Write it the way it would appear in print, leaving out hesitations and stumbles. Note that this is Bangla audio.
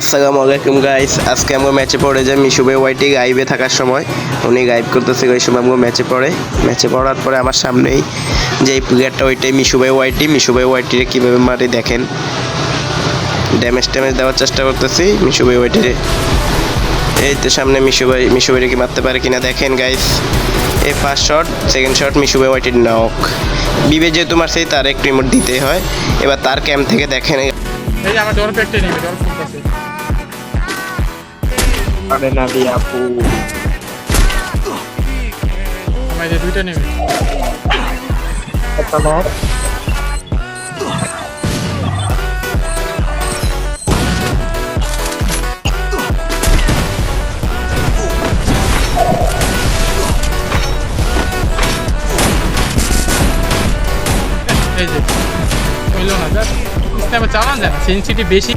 আসসালামু আলাইকুম গাইস, আজকে আমরা ম্যাচে পড়ে যাই। মিশুবে ওয়াইটি গাইবে থাকার সময় উনি গাইব করতেছে, ওই সময় আমরা ম্যাচে পড়ার পরে আমার সামনেই যে প্লেয়ারটা ওইটাই মিশুবে ওয়াইটিরে কীভাবে মারে দেখেন। ড্যামেজ দেওয়ার চেষ্টা করতেছি মিশুবে ওয়াইটিরে। এই তো সামনে মিশুবাইরে কি মারতে পারে কিনা দেখেন গাইস। এই ফার্স্ট শট, সেকেন্ড শট মিশুবে ওয়াইটির নক। বিবে যেহেতু মারছে তার একটু রিমোট দিতে হয়। এবার তার ক্যাম্প থেকে দেখেন এই আমার ডর পেটে নেবে, ডর ফুলতেছে। আরে না দি আপু, আমার যে দুইটা নেবে। একটা নক। এই যে হইলো না, স্যার সিস্টেমে চালান যায় না, সেন্সিটিভ বেশি।